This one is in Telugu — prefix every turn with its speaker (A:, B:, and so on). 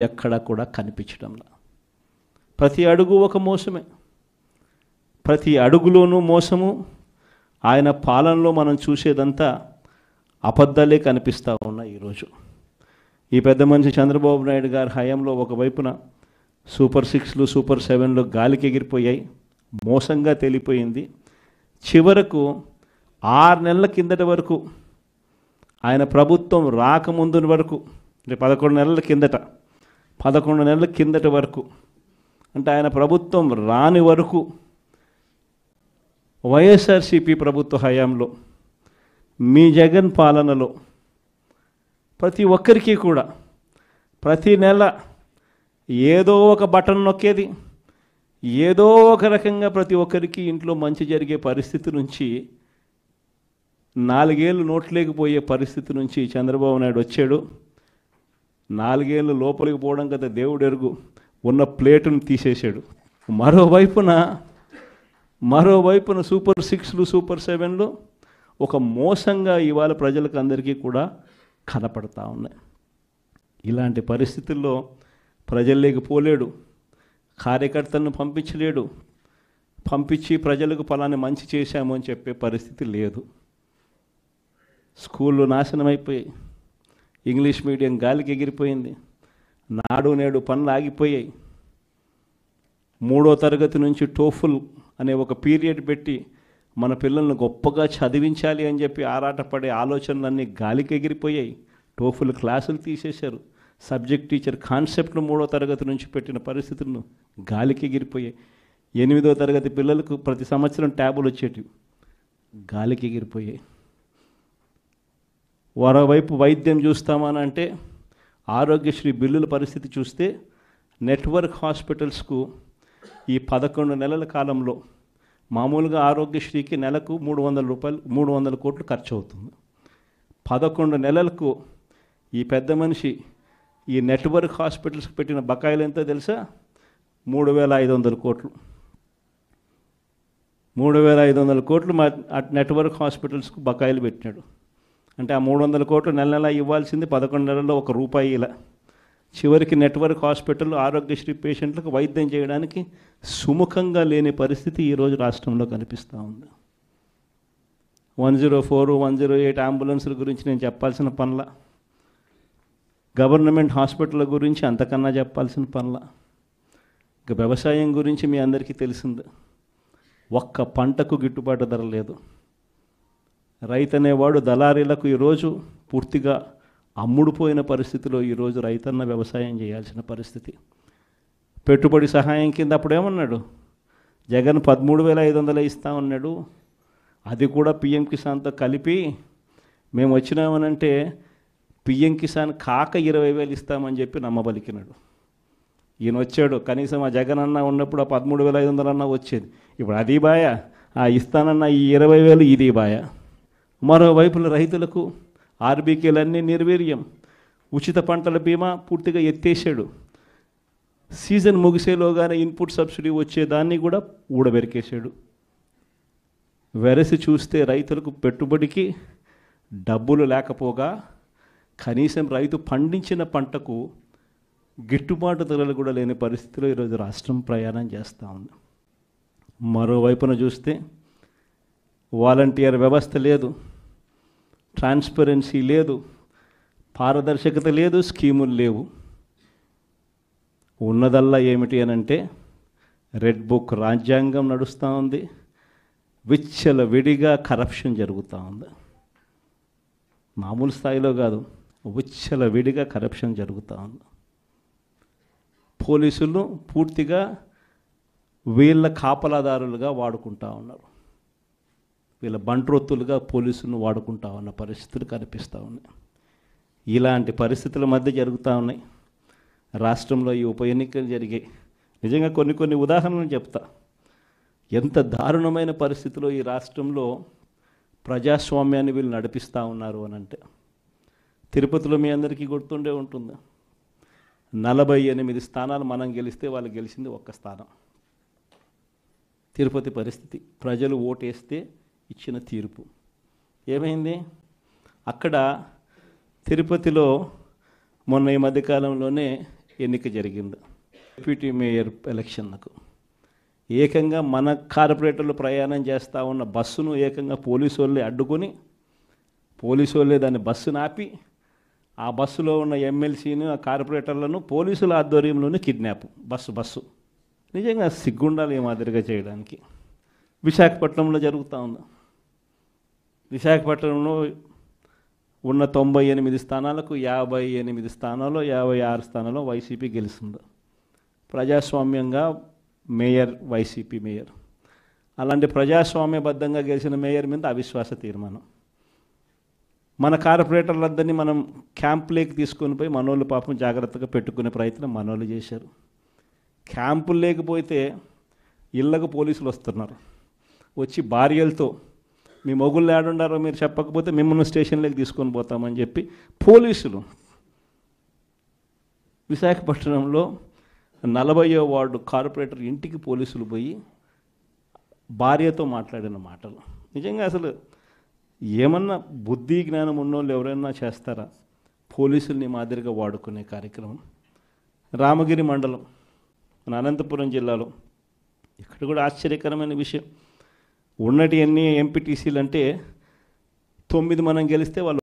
A: ఎక్కడ కూడా కనిపించడంలా. ప్రతి అడుగు ఒక మోసమే, ప్రతి అడుగులోనూ మోసము. ఆయన పాలనలో మనం చూసేదంతా అబద్ధాలే కనిపిస్తూ ఉన్నాయి. ఈరోజు ఈ పెద్ద మనిషి చంద్రబాబు నాయుడు గారి హయాంలో ఒకవైపున సూపర్ 6లు సూపర్ 7లు గాలికి ఎగిరిపోయాయి, మోసంగా తెలిపోయింది. చివరకు 6 నెలల కిందటి వరకు, ఆయన ప్రభుత్వం రాకముందు వరకు, 11 నెలల కిందటి వరకు, అంటే ఆయన ప్రభుత్వం రాని వరకు వైఎస్ఆర్సీపీ ప్రభుత్వ హయాంలో, మీ జగన్ పాలనలో ప్రతి ఒక్కరికి కూడా ప్రతి నెల ఏదో ఒక బటన్ నొక్కేది, ఏదో ఒక రకంగా ప్రతి ఒక్కరికి ఇంట్లో మంచి జరిగే పరిస్థితి నుంచి, 4 ఏళ్ళు నోట్లేకపోయే పరిస్థితి నుంచి చంద్రబాబు నాయుడు వచ్చాడు. 4 ఏళ్ళు లోపలికి పోవడం కదా దేవుడు ఎరుగు, ఉన్న ప్లేటును తీసేశాడు. మరోవైపున సూపర్ 6లు సూపర్ 7లు ఒక మోసంగా ఇవాళ ప్రజలకు అందరికీ కూడా కనపడతా ఉన్నాయి. ఇలాంటి పరిస్థితుల్లో ప్రజల్లోకి పోలేడు, కార్యకర్తలను పంపించలేడు, పంపించి ప్రజలకు ఫలాన్ని మంచి చేశాము అని చెప్పే పరిస్థితి లేదు. స్కూళ్ళు నాశనం అయిపోయాయి, ఇంగ్లీష్ మీడియం గాలికి ఎగిరిపోయింది, నాడు నేడు పనులు ఆగిపోయాయి. 3వ తరగతి నుంచి టోఫుల్ అనే ఒక పీరియడ్ పెట్టి మన పిల్లల్ని గొప్పగా చదివించాలి అని చెప్పి ఆరాటపడే ఆలోచనలన్నీ గాలికి ఎగిరిపోయాయి. టోఫుల్ క్లాసులు తీసేశారు. సబ్జెక్ట్ టీచర్ కాన్సెప్ట్ను 3వ తరగతి నుంచి పెట్టిన పరిస్థితులను గాలికి ఎగిరిపోయాయి. 8వ తరగతి పిల్లలకు ప్రతి సంవత్సరం ట్యాబులు వచ్చేటివి, గాలికి ఎగిరిపోయాయి. మరోవైపు వైద్యం చూస్తామని అంటే ఆరోగ్యశ్రీ బిల్లుల పరిస్థితి చూస్తే నెట్వర్క్ హాస్పిటల్స్కు ఈ 11 నెలల కాలంలో మామూలుగా ఆరోగ్యశ్రీకి నెలకు 300 కోట్లు ఖర్చు అవుతుంది. 11 నెలలకు ఈ పెద్ద మనిషి ఈ నెట్వర్క్ హాస్పిటల్స్కి పెట్టిన బకాయిలు ఎంతో తెలుసా? 3,500 కోట్లు. 3,500 కోట్లు నెట్వర్క్ హాస్పిటల్స్కు బకాయిలు పెట్టినాడు. అంటే ఆ 300 కోట్లు నెల ఇవ్వాల్సింది 11 నెలల్లో ₹1 ఇలా. చివరికి నెట్వర్క్ హాస్పిటల్ ఆరోగ్యశ్రీ పేషెంట్లకు వైద్యం చేయడానికి సుముఖంగా లేని పరిస్థితి ఈరోజు రాష్ట్రంలో కనిపిస్తూ ఉంది. 104, 108 అంబులెన్సుల గురించి నేను చెప్పాల్సిన పనుల, గవర్నమెంట్ హాస్పిటల్ గురించి అంతకన్నా చెప్పాల్సిన పనుల, ఇక వ్యవసాయం గురించి మీ అందరికీ తెలిసింది. ఒక్క పంటకు గిట్టుబాటు ధర లేదు. రైతు అనేవాడు దళారీలకు ఈరోజు పూర్తిగా అమ్ముడుపోయిన పరిస్థితిలో ఈరోజు రైతన్న వ్యవసాయం చేయాల్సిన పరిస్థితి. పెట్టుబడి సహాయం కింద అప్పుడేమన్నాడు, జగన్ 13,500 ఇస్తా ఉన్నాడు, అది కూడా పిఎం కిసాన్తో కలిపి మేము వచ్చినామనంటే పిఎం కిసాన్ కాక 20,000 ఇస్తామని చెప్పి నమ్మబలికినాడు. ఈయన వచ్చాడు, కనీసం ఆ జగన్ అన్న ఉన్నప్పుడు ఆ 13,500 అన్న వచ్చేది. ఇప్పుడు అది బాయ, ఆ ఇస్తానన్న ఈ 20,000 ఇది బాయ. మరోవైపున రైతులకు ఆర్బీకేలన్నీ నిర్వీర్యం, ఉచిత పంటల బీమా పూర్తిగా ఎత్తేసాడు. సీజన్ ముగిసేలోగానే ఇన్పుట్ సబ్సిడీ వచ్చేదాన్ని కూడా ఊడబెరికేశాడు. వెరసి చూస్తే రైతులకు పెట్టుబడికి డబ్బులు లేకపోగా కనీసం రైతు పండించిన పంటకు గిట్టుబాటు ధరలు కూడా లేని పరిస్థితిలో ఈరోజు రాష్ట్రం ప్రయాణం చేస్తూ ఉంది. మరోవైపున చూస్తే వాలంటీర్ వ్యవస్థ లేదు, ట్రాన్స్పరెన్సీ లేదు, పారదర్శకత లేదు, స్కీములు లేవు. ఉన్నదల్లా ఏమిటి అనంటే రెడ్ బుక్ రాజ్యాంగం నడుస్తూ ఉంది, విచ్చలవిడిగా కరప్షన్ జరుగుతూ ఉంది. మామూలు స్థాయిలో కాదు, విచ్చలవిడిగా కరప్షన్ జరుగుతూ ఉంది. పోలీసులు పూర్తిగా వీళ్ళ కాపలాదారులుగా వాడుకుంటూ ఉన్నారు, వీళ్ళ బంట్రొత్తులుగా పోలీసులను వాడుకుంటా ఉన్న పరిస్థితులు కనిపిస్తూ ఉన్నాయి. ఇలాంటి పరిస్థితుల మధ్య జరుగుతూ ఉన్నాయి రాష్ట్రంలో ఈ ఉప ఎన్నికలు జరిగాయి. నిజంగా కొన్ని ఉదాహరణలు చెప్తా. ఎంత దారుణమైన పరిస్థితిలో ఈ రాష్ట్రంలో ప్రజాస్వామ్యాన్ని వీళ్ళు నడిపిస్తూ ఉన్నారు అని అంటే, తిరుపతిలో మీ అందరికీ గుర్తుండే ఉంటుంది, 48 స్థానాలు మనం గెలిస్తే వాళ్ళు గెలిచింది 1 స్థానం. తిరుపతి పరిస్థితి, ప్రజలు ఓటేస్తే ఇచ్చిన తీర్పు ఏమైంది? అక్కడ తిరుపతిలో మొన్న ఈ మధ్యకాలంలోనే ఎన్నిక జరిగింది డిప్యూటీ మేయర్ ఎలక్షన్లకు. ఏకంగా మన కార్పొరేటర్లు ప్రయాణం చేస్తూ ఉన్న బస్సును ఏకంగా పోలీసు వాళ్ళే అడ్డుకొని, పోలీసు వాళ్ళే దాన్ని బస్సును ఆపి, ఆ బస్సులో ఉన్న ఎమ్మెల్సీని, ఆ కార్పొరేటర్లను పోలీసుల ఆధ్వర్యంలోనే కిడ్నాప్. బస్సు నిజంగా సిగ్గుండాలి ఈ మాదిరిగా చేయడానికి. విశాఖపట్నంలో జరుగుతూ ఉంది. విశాఖపట్నంలో ఉన్న 98 స్థానాలకు 58 స్థానాల్లో 56 స్థానాల్లో వైసీపీ గెలుస్తుంది. ప్రజాస్వామ్యంగా మేయర్, వైసీపీ మేయర్. అలాంటి ప్రజాస్వామ్యబద్ధంగా గెలిచిన మేయర్ మీద అవిశ్వాస తీర్మానం. మన కార్పొరేటర్లందరినీ మనం క్యాంపులోకి తీసుకొని పోయి మనోళ్ళు పాపం జాగ్రత్తగా పెట్టుకునే ప్రయత్నం మనోళ్ళు చేశారు. క్యాంపులు లేకపోతే ఇళ్ళకు పోలీసులు వస్తున్నారు. వచ్చి భార్యలతో మీ మొగుళ్ళు ఏడుండారో మీరు చెప్పకపోతే మిమ్మల్ని స్టేషన్లోకి తీసుకొని పోతామని చెప్పి పోలీసులు విశాఖపట్నంలో 40వ వార్డు కార్పొరేటర్ ఇంటికి పోలీసులు పోయి భార్యతో మాట్లాడిన మాటలు నిజంగా అసలు ఏమన్నా బుద్ధి జ్ఞానం ఉన్నోళ్ళు ఎవరైనా చేస్తారా? పోలీసుల్ని మాదిరిగా వాడుకునే కార్యక్రమం. రామగిరి మండలం మన అనంతపురం జిల్లాలో ఇక్కడ కూడా ఆశ్చర్యకరమైన విషయం. ఉన్నటి అన్ని ఎంపీటీసీలు అంటే 9 మనం గెలిస్తే వాళ్ళు